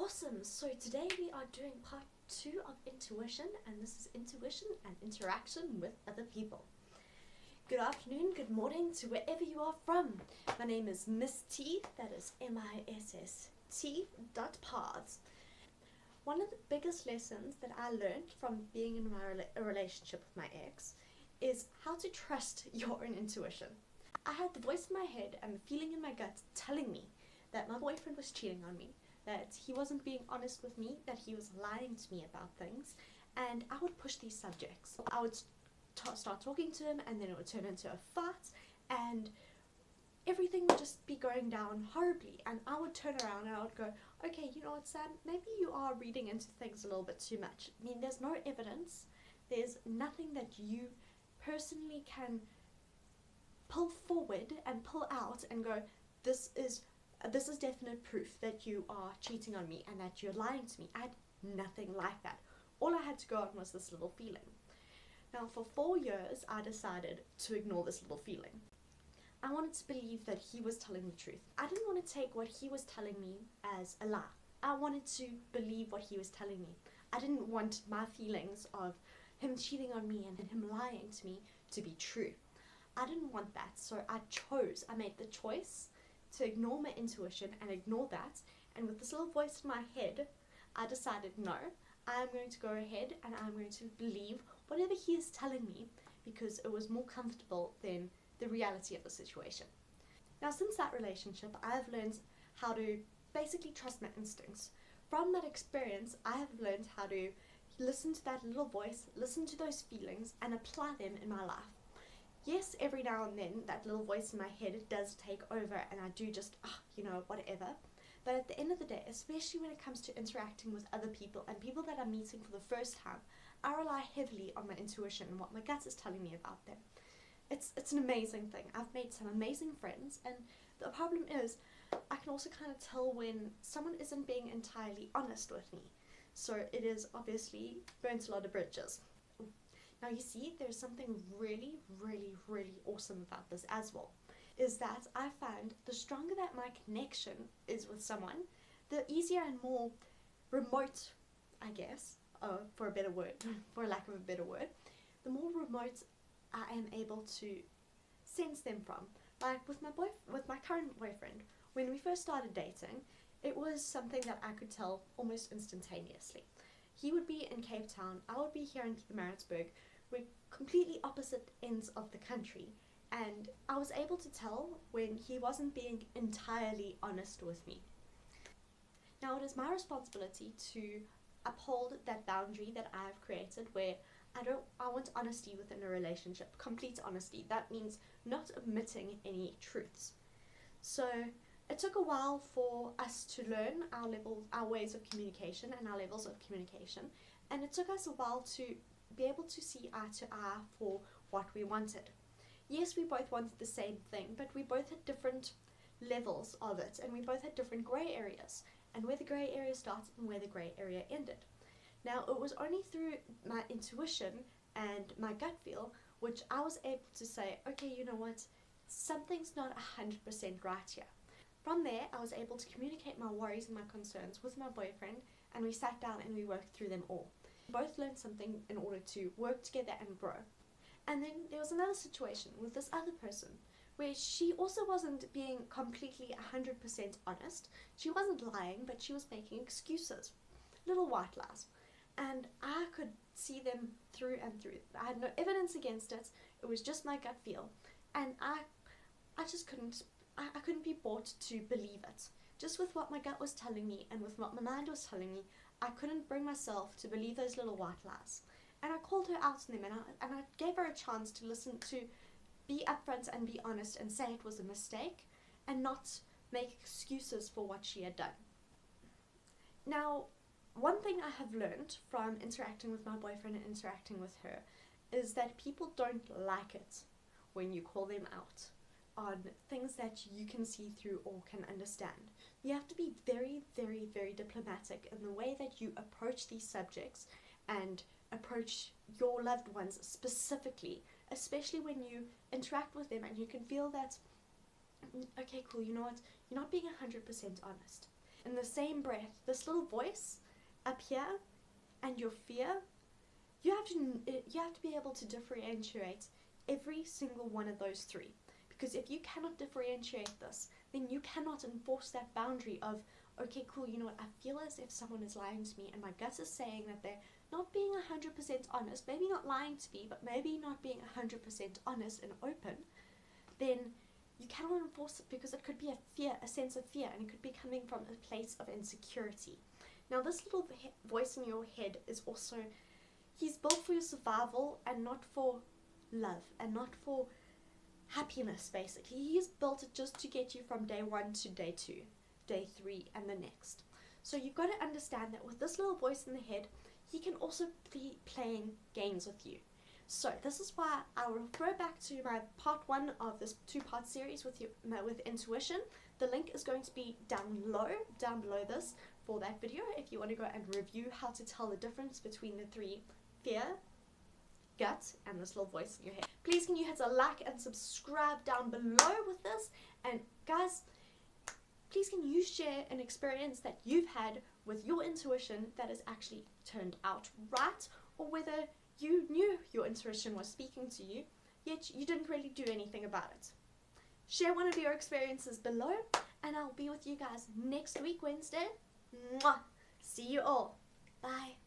Awesome! So today we are doing part 2 of intuition, and this is intuition and interaction with other people. Good afternoon, good morning to wherever you are from. My name is Misty, that is M-I-S-S-T .paths. One of the biggest lessons that I learned from being in a relationship with my ex is how to trust your own intuition. I had the voice in my head and the feeling in my gut telling me that my boyfriend was cheating on me, that he wasn't being honest with me, that he was lying to me about things, and I would push these subjects. I would start talking to him, and then it would turn into a fight, and everything would just be going down horribly, and I would turn around and I would go, okay, you know what, Sam, maybe you are reading into things a little bit too much. I mean, there's no evidence, there's nothing that you personally can pull forward and pull out and go, this is definite proof that you are cheating on me and that you're lying to me. I had nothing like that. All I had to go on was this little feeling. Now, for 4 years, I decided to ignore this little feeling. I wanted to believe that he was telling the truth. I didn't want to take what he was telling me as a lie. I wanted to believe what he was telling me. I didn't want my feelings of him cheating on me and him lying to me to be true. I didn't want that, so I made the choice to ignore my intuition and ignore that, and with this little voice in my head, I decided no, I'm going to go ahead and I'm going to believe whatever he is telling me because it was more comfortable than the reality of the situation. Now, since that relationship, I've learned how to basically trust my instincts. From that experience, I have learned how to listen to that little voice, listen to those feelings, and apply them in my life. Yes, every now and then that little voice in my head does take over and I do just, whatever. But at the end of the day, especially when it comes to interacting with other people and people that I'm meeting for the first time, I rely heavily on my intuition and what my gut is telling me about them. It's an amazing thing. I've made some amazing friends, and the problem is I can also kind of tell when someone isn't being entirely honest with me. So it is obviously burnt a lot of bridges. Now you see, there's something really, really, really awesome about this as well, is that I find the stronger that my connection is with someone, the easier and more remote, I guess, for lack of a better word, the more remote I am able to sense them from. Like with my current boyfriend, when we first started dating, it was something that I could tell almost instantaneously. He would be in Cape Town, I would be here in Pietermaritzburg. We're completely opposite ends of the country, and I was able to tell when he wasn't being entirely honest with me. Now, it is my responsibility to uphold that boundary that I have created where I want honesty within a relationship, complete honesty. That means not omitting any truths. So it took a while for us to learn our ways of communication and our levels of communication, and it took us a while to be able to see eye to eye for what we wanted. Yes, we both wanted the same thing, but we both had different levels of it, and we both had different grey areas, and where the grey area started and where the grey area ended. Now, it was only through my intuition and my gut feel which I was able to say, okay, you know what, something's not 100% right here. From there, I was able to communicate my worries and my concerns with my boyfriend, and we sat down and we worked through them all. We both learned something in order to work together and grow. And then there was another situation with this other person where she also wasn't being completely 100% honest. She wasn't lying, but she was making excuses, little white lies. And I could see them through and through. I had no evidence against it. It was just my gut feel. And I just couldn't be brought to believe it. Just with what my gut was telling me and with what my mind was telling me, I couldn't bring myself to believe those little white lies. And I called her out on them, and I gave her a chance to listen, to be upfront and be honest and say it was a mistake and not make excuses for what she had done. Now, one thing I have learned from interacting with my boyfriend and interacting with her is that people don't like it when you call them out on things that you can see through or can understand. You have to be very, very, very diplomatic in the way that you approach these subjects and approach your loved ones specifically, especially when you interact with them and you can feel that, okay, cool, you know what, you're not being 100% honest. in the same breath, this little voice up here and your fear, you have to be able to differentiate every single one of those three. Because if you cannot differentiate this, then you cannot enforce that boundary of, okay, cool, you know what, I feel as if someone is lying to me and my gut is saying that they're not being 100% honest, maybe not lying to me, but maybe not being 100% honest and open, then you cannot enforce it, because it could be a sense of fear, and it could be coming from a place of insecurity. Now, this little voice in your head is also, he's built for your survival and not for love and not for happiness, basically. He's built it just to get you from day 1 to day 2, day 3, and the next. So you've got to understand that with this little voice in the head, he can also be playing games with you. So this is why I will refer back to my part 1 of this 2-part series with intuition. The link is going to be down below this for that video if you want to go and review how to tell the difference between the 3: fear, gut, and this little voice in your head. Please can you hit a like and subscribe down below with this, and guys, please can you share an experience that you've had with your intuition that has actually turned out right, or whether you knew your intuition was speaking to you, yet you didn't really do anything about it. Share one of your experiences below, and I'll be with you guys next week, Wednesday. Mwah! See you all. Bye.